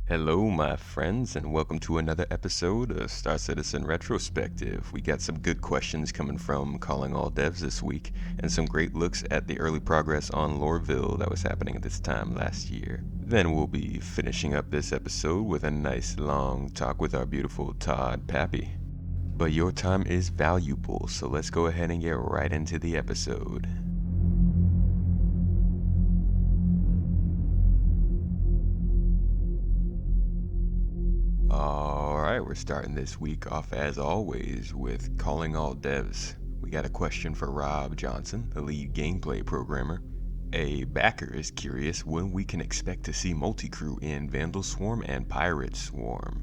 Hello, my friends, and welcome to another episode of Star Citizen Retrospective. We got some good questions coming from Calling All Devs this week, and some great looks at the early progress on Lorville that was happening at this time last year. Then we'll be finishing up this episode with a nice long talk with our beautiful Todd Papy. But your time is valuable, so let's go ahead and get right into the episode. Alright, we're starting this week off as always with Calling All Devs. We got a question for Rob Johnson, the lead gameplay programmer. A backer is curious when we can expect to see multi-crew in Vandal Swarm and Pirate Swarm.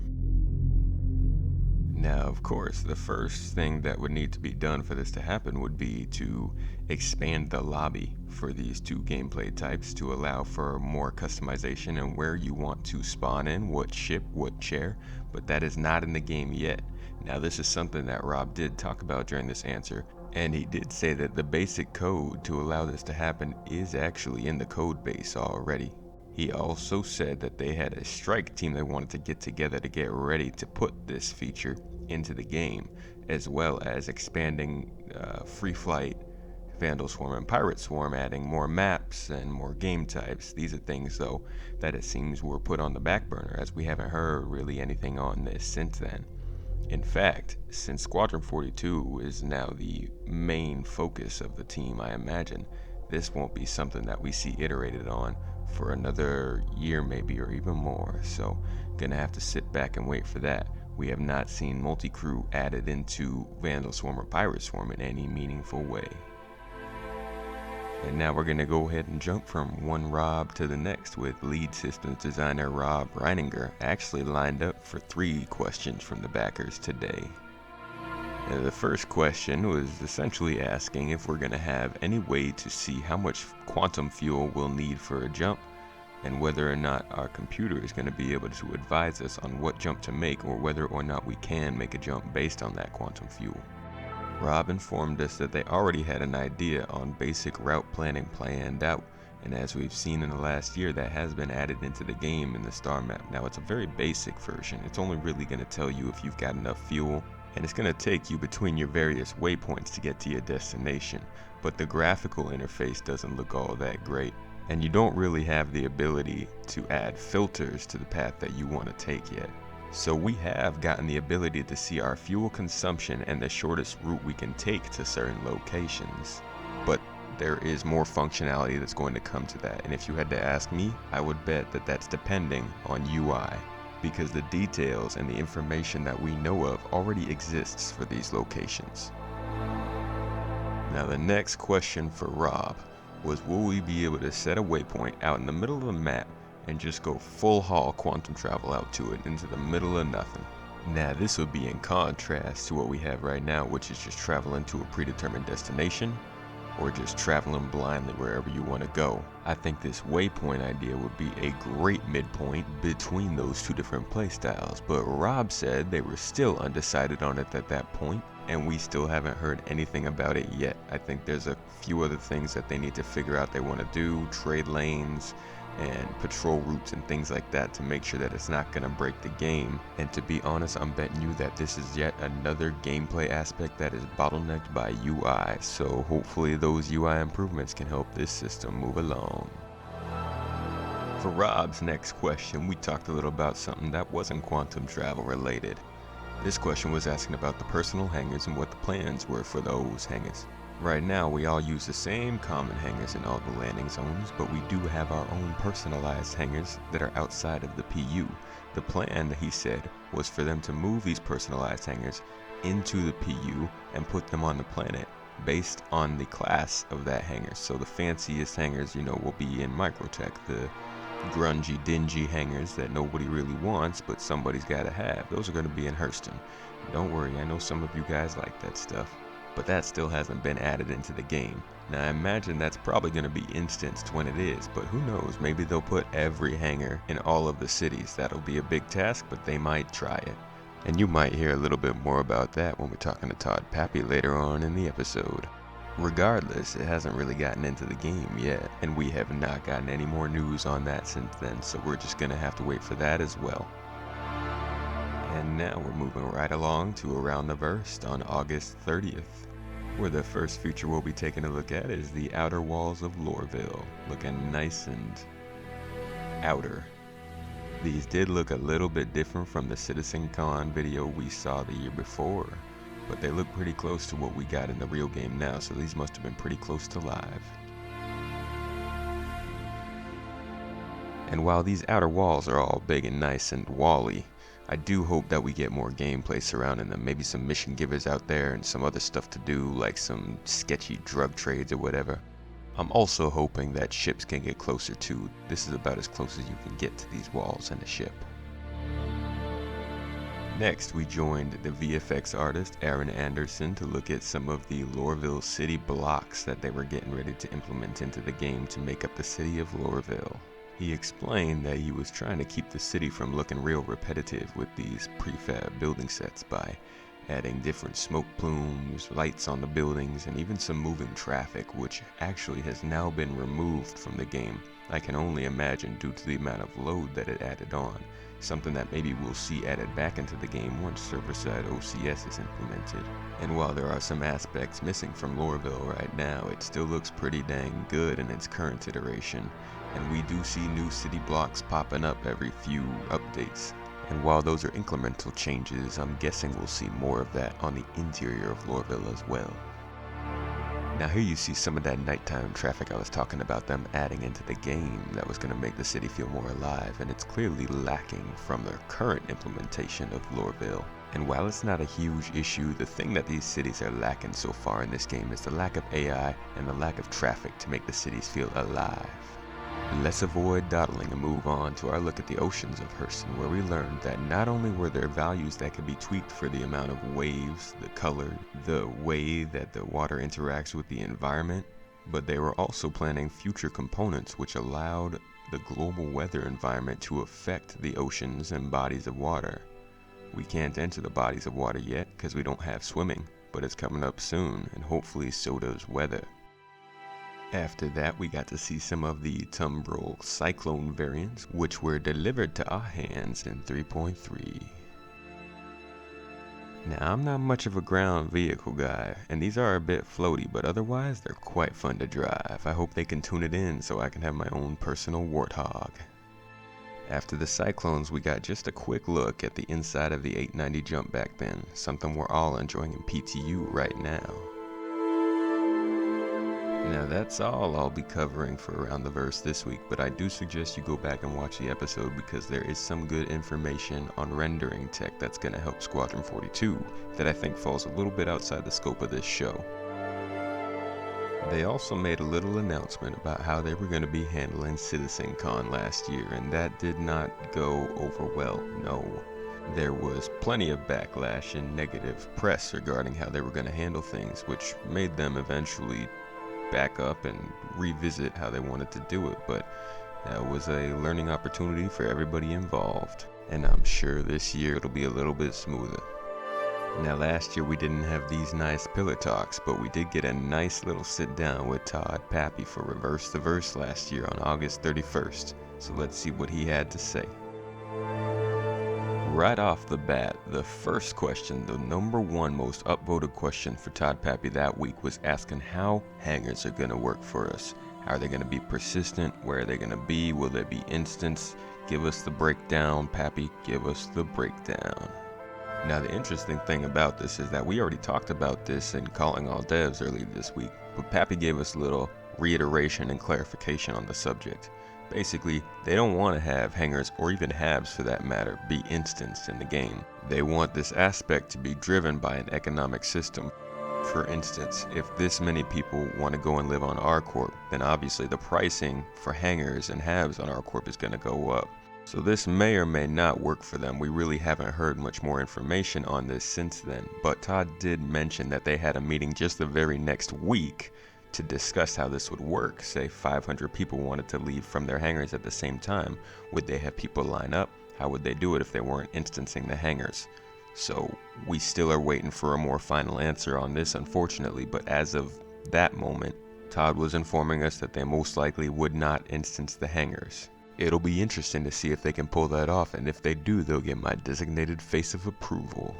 Now, of course, the first thing that would need to be done for this to happen would be to expand the lobby for these two gameplay types to allow for more customization and where you want to spawn in, what ship, what chair, but that is not in the game yet. Now, this is something that Rob did talk about during this answer, and he did say that the basic code to allow this to happen is actually in the code base already. He also said that they had a strike team they wanted to get together to get ready to put this feature into the game, as well as expanding Free Flight, Vandal Swarm, and Pirate Swarm, adding more maps and more game types. These are things, though, that it seems were put on the back burner, as we haven't heard really anything on this since then. In fact, since Squadron 42 is now the main focus of the team, I imagine this won't be something that we see iterated on for another year maybe, or even more, so gonna have to sit back and wait for that. We have not seen multi-crew added into Vandal Swarm or Pirate Swarm in any meaningful way. And now we're gonna go ahead and jump from one Rob to the next, with lead systems designer Rob Reininger actually lined up for 3 questions from the backers today. The first question was essentially asking if we're going to have any way to see how much quantum fuel we'll need for a jump, and whether or not our computer is going to be able to advise us on what jump to make, or whether or not we can make a jump based on that quantum fuel. Rob informed us that they already had an idea on basic route planning planned out, and as we've seen in the last year, that has been added into the game in the star map. Now, it's a very basic version. It's only really going to tell you if you've got enough fuel, and it's going to take you between your various waypoints to get to your destination, but the graphical interface doesn't look all that great, and you don't really have the ability to add filters to the path that you want to take yet. So we have gotten the ability to see our fuel consumption and the shortest route we can take to certain locations, but there is more functionality that's going to come to that, and if you had to ask me, I would bet that that's depending on UI, because the details and the information that we know of already exists for these locations. Now, the next question for Rob was, will we be able to set a waypoint out in the middle of the map and just go full haul quantum travel out to it into the middle of nothing? Now, this would be in contrast to what we have right now, which is just traveling to a predetermined destination, or just traveling blindly wherever you want to go. I think this waypoint idea would be a great midpoint between those two different playstyles, but Rob said they were still undecided on it at that point, and we still haven't heard anything about it yet. I think there's a few other things that they need to figure out they want to do, trade lanes and patrol routes and things like that, to make sure that it's not going to break the game. And to be honest, I'm betting you that this is yet another gameplay aspect that is bottlenecked by UI, so hopefully those UI improvements can help this system move along. For Rob's next question, we talked a little about something that wasn't quantum travel related. This question was asking about the personal hangars and what the plans were for those hangars. Right now, we all use the same common hangars in all the landing zones, but we do have our own personalized hangars that are outside of the PU. The plan, he said, was for them to move these personalized hangars into the PU and put them on the planet based on the class of that hangar. So the fanciest hangars, will be in Microtech, the grungy, dingy hangars that nobody really wants, but somebody's got to have. Those are going to be in Hurston. Don't worry, I know some of you guys like that stuff, but that still hasn't been added into the game. Now, I imagine that's probably going to be instanced when it is, but who knows, maybe they'll put every hangar in all of the cities. That'll be a big task, but they might try it. And you might hear a little bit more about that when we're talking to Todd Papy later on in the episode. Regardless, it hasn't really gotten into the game yet, and we have not gotten any more news on that since then, so we're just gonna have to wait for that as well. And now we're moving right along to Around the Verse on August 30th, where the first feature we'll be taking a look at is the outer walls of Lorville, looking nice and outer. These did look a little bit different from the CitizenCon video we saw the year before, but they look pretty close to what we got in the real game now, so these must have been pretty close to live. And while these outer walls are all big and nice and wally, I do hope that we get more gameplay surrounding them, maybe some mission givers out there and some other stuff to do, like some sketchy drug trades or whatever. I'm also hoping that ships can get closer too. This is about as close as you can get to these walls in a ship. Next, we joined the VFX artist Aaron Anderson to look at some of the Lorville city blocks that they were getting ready to implement into the game to make up the city of Lorville. He explained that he was trying to keep the city from looking real repetitive with these prefab building sets by adding different smoke plumes, lights on the buildings, and even some moving traffic, which actually has now been removed from the game. I can only imagine due to the amount of load that it added on. Something that maybe we'll see added back into the game once server-side OCS is implemented. And while there are some aspects missing from Lorville right now, it still looks pretty dang good in its current iteration, and we do see new city blocks popping up every few updates. And while those are incremental changes, I'm guessing we'll see more of that on the interior of Lorville as well. Now here you see some of that nighttime traffic I was talking about them adding into the game that was going to make the city feel more alive, and it's clearly lacking from their current implementation of Lorville. And while it's not a huge issue, the thing that these cities are lacking so far in this game is the lack of AI and the lack of traffic to make the cities feel alive. Let's avoid dawdling and move on to our look at the oceans of Hurston, where we learned that not only were there values that could be tweaked for the amount of waves, the color, the way that the water interacts with the environment, but they were also planning future components which allowed the global weather environment to affect the oceans and bodies of water. We can't enter the bodies of water yet because we don't have swimming, but it's coming up soon, and hopefully so does weather. After that, we got to see some of the Tumbril Cyclone variants, which were delivered to our hands in 3.3. Now, I'm not much of a ground vehicle guy, and these are a bit floaty, but otherwise they're quite fun to drive. I hope they can tune it in so I can have my own personal warthog. After the Cyclones, we got just a quick look at the inside of the 890 jump back then, something we're all enjoying in PTU right now. Now that's all I'll be covering for Around the Verse this week, but I do suggest you go back and watch the episode because there is some good information on rendering tech that's going to help Squadron 42 that I think falls a little bit outside the scope of this show. They also made a little announcement about how they were going to be handling CitizenCon last year, and that did not go over well, no. There was plenty of backlash and negative press regarding how they were going to handle things, which made them eventually back up and revisit how they wanted to do it, but that was a learning opportunity for everybody involved, and I'm sure this year it'll be a little bit smoother. Now last year we didn't have these nice pillar talks, but we did get a nice little sit down with Todd Papy for Reverse the Verse last year on August 31st, so let's see what he had to say. Right off the bat, the first question, the number one most upvoted question for Todd Papy that week, was asking how hangars are going to work for us. How are they going to be persistent? Where are they going to be? Will there be instance? Give us the breakdown, Papy, give us the breakdown. Now the interesting thing about this is that we already talked about this in Calling All Devs earlier this week, but Papy gave us a little reiteration and clarification on the subject. Basically, they don't want to have hangars, or even habs for that matter, be instanced in the game. They want this aspect to be driven by an economic system. For instance, if this many people want to go and live on R-Corp, then obviously the pricing for hangars and habs on R-Corp is going to go up. So this may or may not work for them. We really haven't heard much more information on this since then, but Todd did mention that they had a meeting just the very next week to discuss how this would work. Say 500 people wanted to leave from their hangars at the same time. Would they have people line up? How would they do it if they weren't instancing the hangars? So we still are waiting for a more final answer on this, unfortunately, but as of that moment, Todd was informing us that they most likely would not instance the hangars. It'll be interesting to see if they can pull that off, and if they do, they'll get my designated face of approval.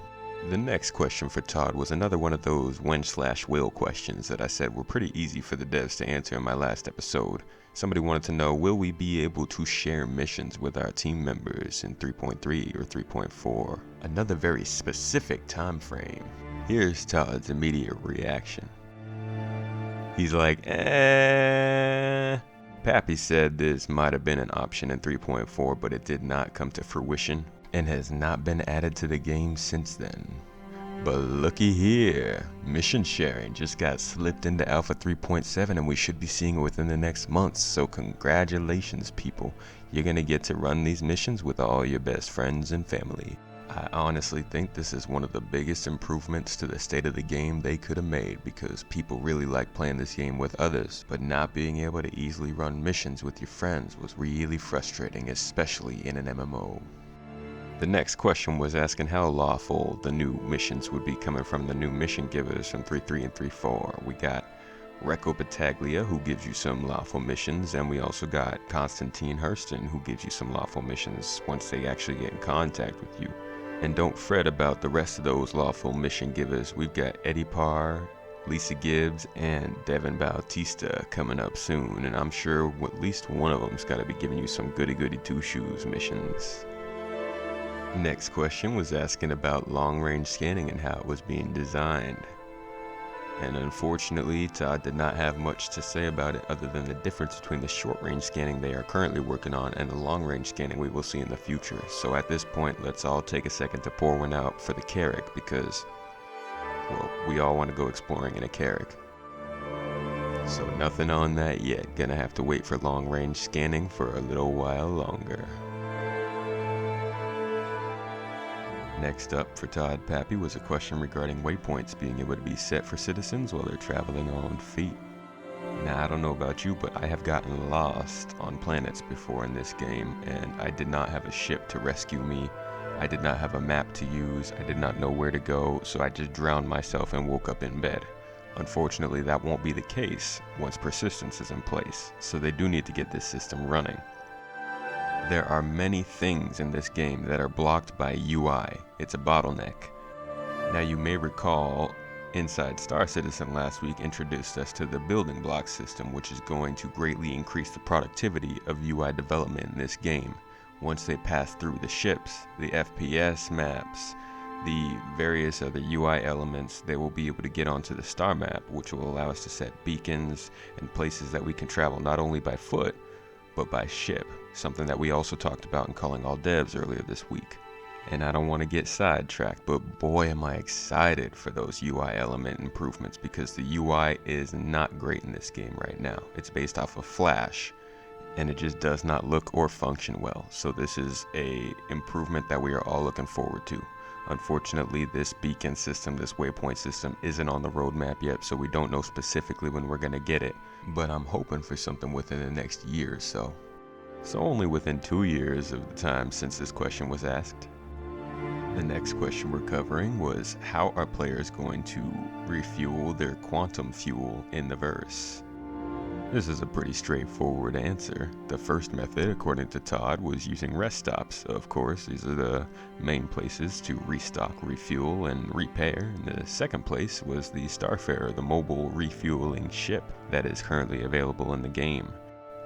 The next question for Todd was another one of those when/will questions that I said were pretty easy for the devs to answer in my last episode. Somebody wanted to know, will we be able to share missions with our team members in 3.3 or 3.4? Another very specific time frame. Here's Todd's immediate reaction. He's like, Papy said this might have been an option in 3.4, but it did not come to fruition and has not been added to the game since then. But looky here, mission sharing just got slipped into Alpha 3.7 and we should be seeing it within the next month, so congratulations people. You're gonna get to run these missions with all your best friends and family. I honestly think this is one of the biggest improvements to the state of the game they could have made, because people really like playing this game with others, but not being able to easily run missions with your friends was really frustrating, especially in an MMO. The next question was asking how lawful the new missions would be coming from the new mission givers from 3.3 and 3.4. We got Recco Battaglia, who gives you some lawful missions, and we also got Constantine Hurston, who gives you some lawful missions once they actually get in contact with you. And don't fret about the rest of those lawful mission givers. We've got Eddie Parr, Lisa Gibbs, and Devin Bautista coming up soon, and I'm sure at least one of them's got to be giving you some goody-goody two-shoes missions. Next question was asking about long-range scanning and how it was being designed. And unfortunately, Todd did not have much to say about it other than the difference between the short-range scanning they are currently working on and the long-range scanning we will see in the future. So at this point, let's all take a second to pour one out for the Carrack, because, well, we all want to go exploring in a Carrack. So nothing on that yet. Gonna have to wait for long-range scanning for a little while longer. Next up for Todd Papy was a question regarding waypoints being able to be set for citizens while they're traveling on feet. Now, I don't know about you, but I have gotten lost on planets before in this game, and I did not have a ship to rescue me. I did not have a map to use. I did not know where to go, so I just drowned myself and woke up in bed. Unfortunately, that won't be the case once persistence is in place, so they do need to get this system running. There are many things in this game that are blocked by UI. It's a bottleneck. Now, you may recall Inside Star Citizen last week introduced us to the building block system, which is going to greatly increase the productivity of UI development in this game. Once they pass through the ships, the FPS maps, the various other UI elements, they will be able to get onto the star map, which will allow us to set beacons and places that we can travel not only by foot, but by ship, something that we also talked about in Calling All Devs earlier this week. And I don't want to get sidetracked, but boy am I excited for those UI element improvements, because the UI is not great in this game right now. It's based off of Flash, and it just does not look or function well. So this is a improvement that we are all looking forward to. Unfortunately, this beacon system, this waypoint system, isn't on the roadmap yet, so we don't know specifically when we're going to get it, but I'm hoping for something within the next year or so. So only within 2 years of the time since this question was asked. The next question we're covering was, how are players going to refuel their quantum fuel in the verse? This is a pretty straightforward answer. The first method, according to Todd, was using rest stops. Of course, these are the main places to restock, refuel, and repair. And the second place was the Starfarer, the mobile refueling ship that is currently available in the game.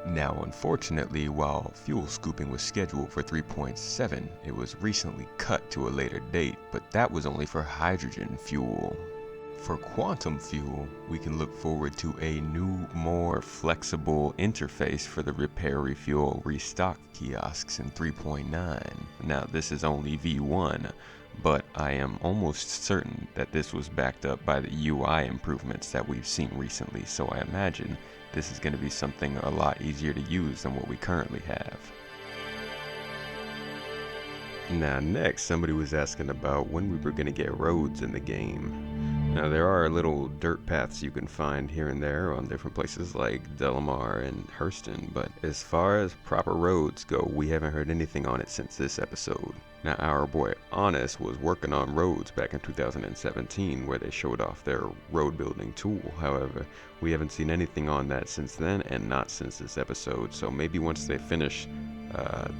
Now, unfortunately, while fuel scooping was scheduled for 3.7, it was recently cut to a later date, but that was only for hydrogen fuel. For quantum fuel, we can look forward to a new, more flexible interface for the repair, refuel, restock kiosks in 3.9. Now, this is only V1, but I am almost certain that this was backed up by the UI improvements that we've seen recently, so I imagine this is going to be something a lot easier to use than what we currently have. Now next, somebody was asking about when we were going to get roads in the game. Now, there are little dirt paths you can find here and there on different places like Delamar and Hurston, but as far as proper roads go, we haven't heard anything on it since this episode. Now, our boy Honest was working on roads back in 2017 where they showed off their road building tool. However, we haven't seen anything on that since then and not since this episode, so maybe once they finish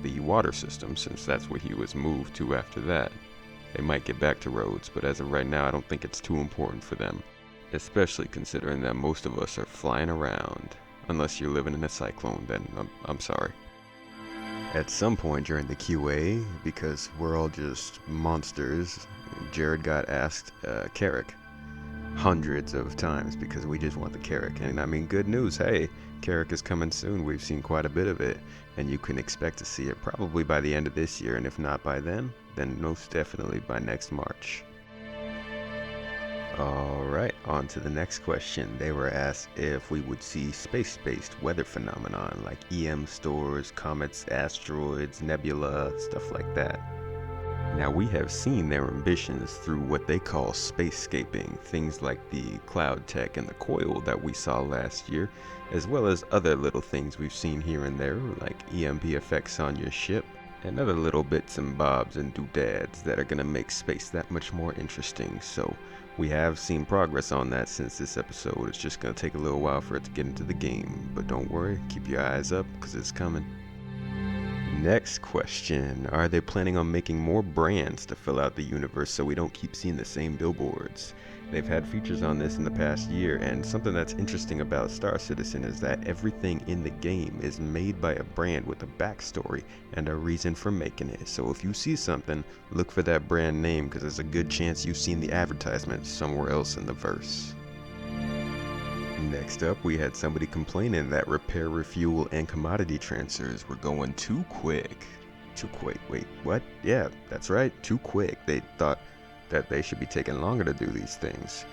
the water system, since that's where he was moved to after that, they might get back to roads, but as of right now, I don't think it's too important for them, especially considering that most of us are flying around. Unless you're living in a cyclone, then I'm sorry. At some point during the QA, because we're all just monsters, Jared got asked Carrick hundreds of times because we just want the Carrick. And I mean, good news, hey, Carrick is coming soon. We've seen quite a bit of it, and you can expect to see it probably by the end of this year, and if not by then most definitely by next March. Alright, on to the next question. They were asked if we would see space-based weather phenomenon like EM stores, comets, asteroids, nebula, stuff like that. Now, we have seen their ambitions through what they call spacescaping, things like the cloud tech and the coil that we saw last year, as well as other little things we've seen here and there, like EMP effects on your ship, and other little bits and bobs and doodads that are going to make space that much more interesting. So we have seen progress on that since this episode. It's just going to take a little while for it to get into the game, but don't worry, keep your eyes up because it's coming. Next question, are they planning on making more brands to fill out the universe so we don't keep seeing the same billboards? They've had features on this in the past year, and something that's interesting about Star Citizen is that everything in the game is made by a brand with a backstory and a reason for making it. So if you see something, look for that brand name because there's a good chance you've seen the advertisement somewhere else in the verse. Next up, we had somebody complaining that repair, refuel, and commodity transfers were going too quick. Wait, what? Yeah, that's right, too quick. They thought that they should be taking longer to do these things.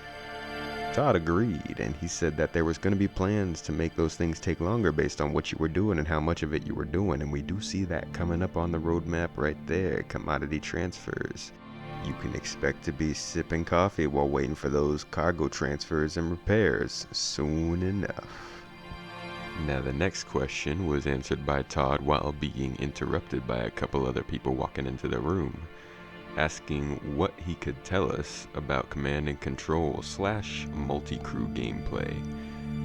Todd agreed, and he said that there was going to be plans to make those things take longer based on what you were doing and how much of it you were doing, and we do see that coming up on the roadmap right there, commodity transfers. You can expect to be sipping coffee while waiting for those cargo transfers and repairs soon enough. Now, the next question was answered by Todd while being interrupted by a couple other people walking into the room, asking what he could tell us about command and control / multi-crew gameplay.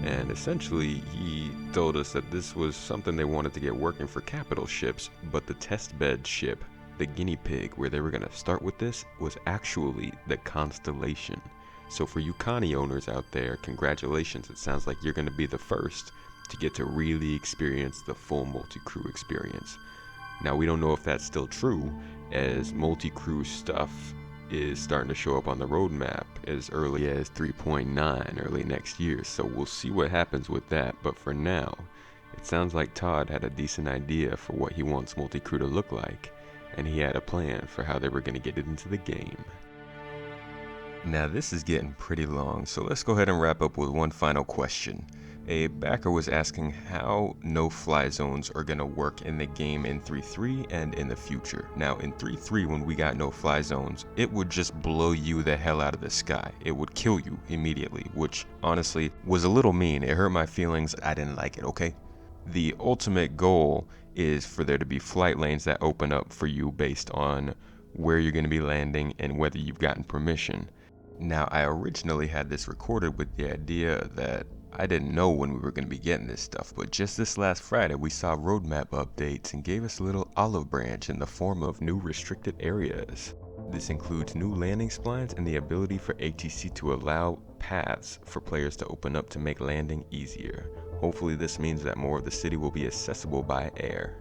And essentially, he told us that this was something they wanted to get working for capital ships, but the test bed ship, the guinea pig where they were going to start with this, was actually the Constellation. So for you Connie owners out there, congratulations. It sounds like you're going to be the first to get to really experience the full multi-crew experience. Now, we don't know if that's still true, as multi-crew stuff is starting to show up on the roadmap as early as 3.9 early next year, so we'll see what happens with that. But for now, it sounds like Todd had a decent idea for what he wants multi-crew to look like, and he had a plan for how they were going to get it into the game. Now, this is getting pretty long, so let's go ahead and wrap up with one final question. A backer was asking how no-fly zones are going to work in the game in 3.3 and in the future. Now, in 3.3, when we got no-fly zones, it would just blow you the hell out of the sky. It would kill you immediately, which honestly was a little mean. It hurt my feelings. I didn't like it, okay? The ultimate goal is for there to be flight lanes that open up for you based on where you're going to be landing and whether you've gotten permission. Now, I originally had this recorded with the idea that I didn't know when we were going to be getting this stuff, but just this last Friday we saw roadmap updates and gave us a little olive branch in the form of new restricted areas. This includes new landing splines and the ability for ATC to allow paths for players to open up to make landing easier. Hopefully this means that more of the city will be accessible by air.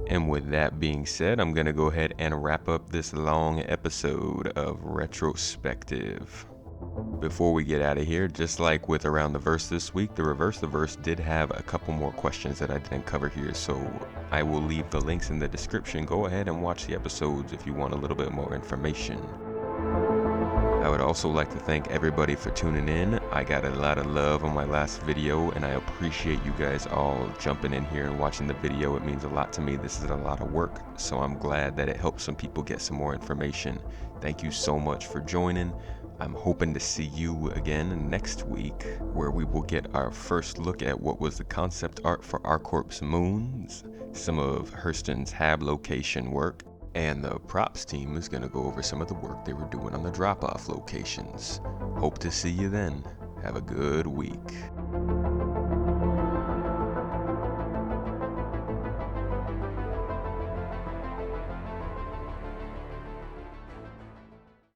And with that being said, I'm going to go ahead and wrap up this long episode of Retrospective. Before we get out of here, just like with Around the Verse this week, the Reverse the Verse did have a couple more questions that I didn't cover here, so I will leave the links in the description. Go ahead and watch the episodes if you want a little bit more information. I would also like to thank everybody for tuning in. I got a lot of love on my last video, and I appreciate you guys all jumping in here and watching the video. It means a lot to me. This is a lot of work, so I'm glad that it helps some people get some more information. Thank you so much for joining. I'm hoping to see you again next week, where we will get our first look at what was the concept art for ArcCorp's Moons, some of Hurston's Hab location work, and the props team is going to go over some of the work they were doing on the drop-off locations. Hope to see you then. Have a good week.